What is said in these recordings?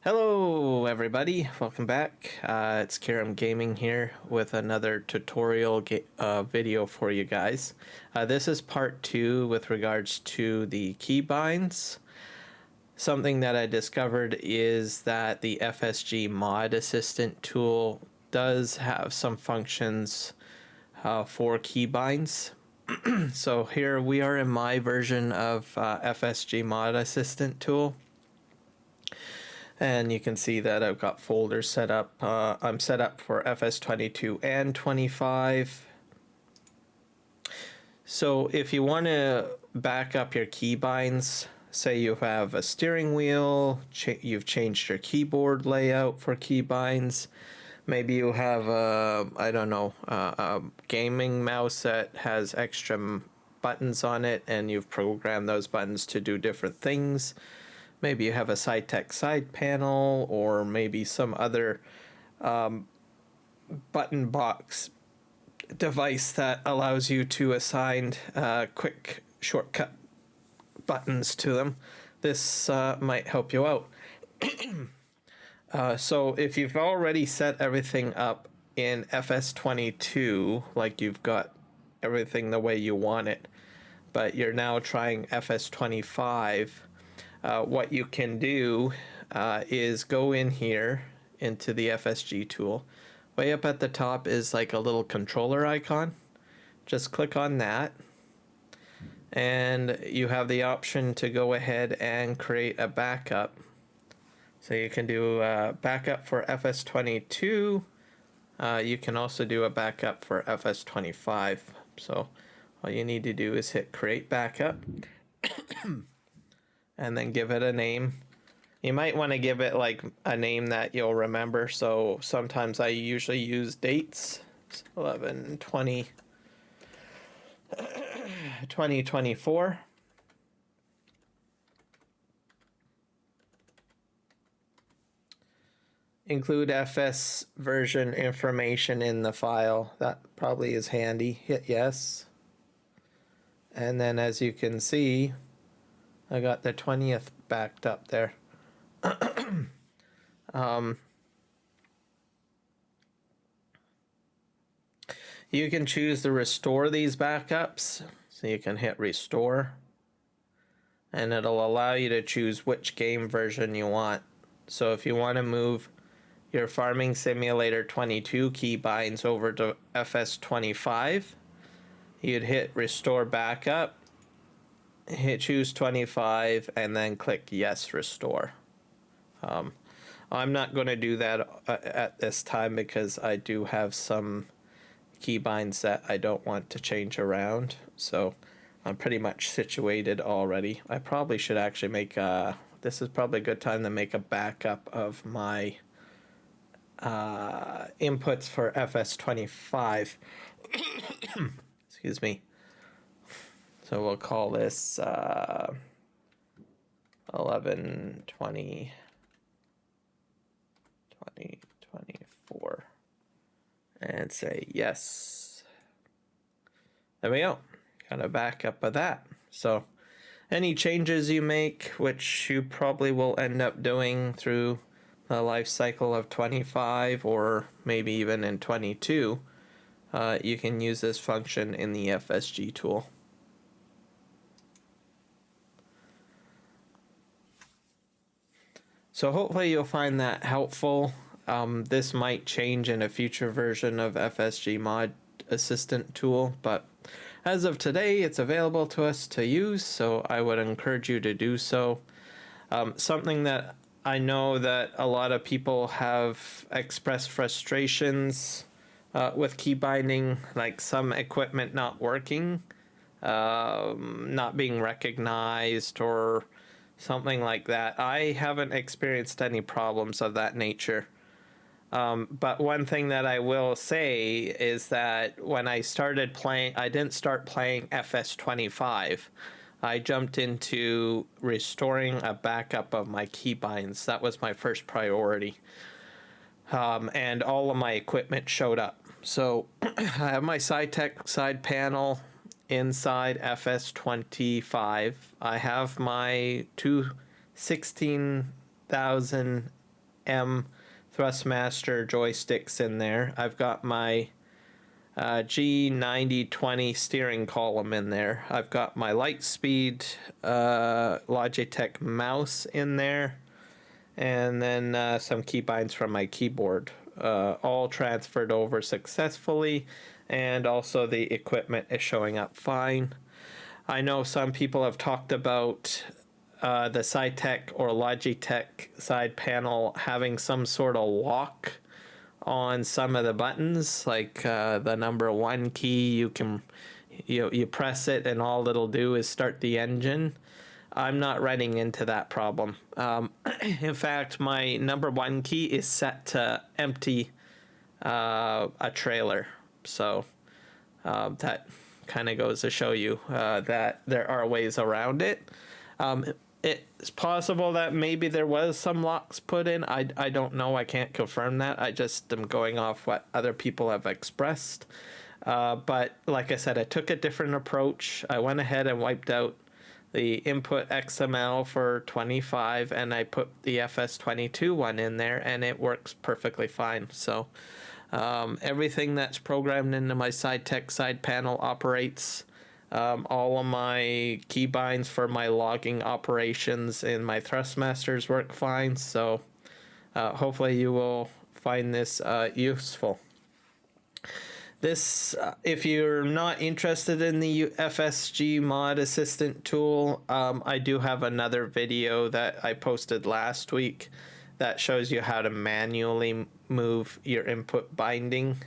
Hello everybody, welcome back. It's Kiram Gaming here with another tutorial video for you guys. This is part 2 with regards to the keybinds. Something that I discovered is that the FSG Mod Assistant tool does have some functions for keybinds. So here we are in my version of FSG Mod Assistant tool. And you can see that I've got folders set up. I'm set up for FS22 and 25. So if you want to back up your keybinds, say you have a steering wheel, you've changed your keyboard layout for keybinds, maybe you have a gaming mouse that has extra buttons on it and you've programmed those buttons to do different things. Maybe you have a SciTech side panel, or maybe some other button box device that allows you to assign quick shortcut buttons to them. This might help you out. So if you've already set everything up in FS22, like you've got everything the way you want it, but you're now trying FS25, what you can do is go in here into the FSG tool. Way up at the top is like a little controller icon. Just click on that. And you have the option to go ahead and create a backup. So you can do a backup for FS22. You can also do a backup for FS25. So all you need to do is hit create backup. And then give it a name. You might want to give it like a name that you'll remember. So sometimes I usually use dates. 11/20 2024. Include FS version information in the file. That probably is handy. Hit yes. And then as you can see, I got the 20th backed up there. You can choose to restore these backups. So you can hit restore. And it'll allow you to choose which game version you want. So if you want to move your Farming Simulator 22 keybinds over to FS25, you'd hit restore backup. Hit choose 25 and then click yes restore. I'm not going to do that at this time because I do have some keybinds that I don't want to change around, so I'm pretty much situated already. I probably should actually make this is probably a good time to make a backup of my inputs for FS25. Excuse me. So we'll call this 11/20/2024 and say yes. There we go. Got a backup of that. So any changes you make, which you probably will end up doing through the life cycle of 25 or maybe even in 22, you can use this function in the FSG tool. So hopefully you'll find that helpful. This might change in a future version of FSG Mod Assistant tool, but as of today, it's available to us to use, so I would encourage you to do so. Something that I know that a lot of people have expressed frustrations with key binding, like some equipment not working, not being recognized, or something like that. I haven't experienced any problems of that nature. But one thing that I will say is that when I started playing, I didn't start playing FS25. I jumped into restoring a backup of my keybinds. That was my first priority. And all of my equipment showed up. So I have my SciTech side panel inside FS25. I have my two 16,000 M Thrustmaster joysticks in there. I've got my G9020 steering column in there. I've got my Lightspeed Logitech mouse in there, and then some keybinds from my keyboard, all transferred over successfully, and also the equipment is showing up fine. I know some people have talked about the SciTech or Logitech side panel having some sort of lock on some of the buttons, like the number 1 key. You press it and all it'll do is start the engine. I'm not running into that problem. In fact, my number 1 key is set to empty a trailer, so that kind of goes to show you that there are ways around it. It's possible that maybe there was some locks put in. I don't know. I can't confirm that. I just am going off what other people have expressed. But like I said, I took a different approach. I went ahead and wiped out the input XML for 25, and I put the FS22 one in there, and it works perfectly fine. So everything that's programmed into my SciTech side panel operates. All of my keybinds for my logging operations in my Thrustmasters work fine, so hopefully you will find this useful. This, if you're not interested in the FSG mod assistant tool, I do have another video that I posted last week that shows you how to manually move your input binding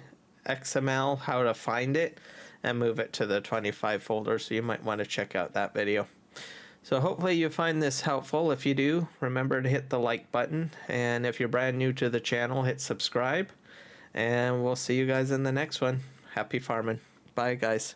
XML, how to find it and move it to the 25 folder, so you might want to check out that video. So hopefully you find this helpful. If you do, remember to hit the like button, and if you're brand new to the channel, hit subscribe, and we'll see you guys in the next one. Happy farming. Bye, guys.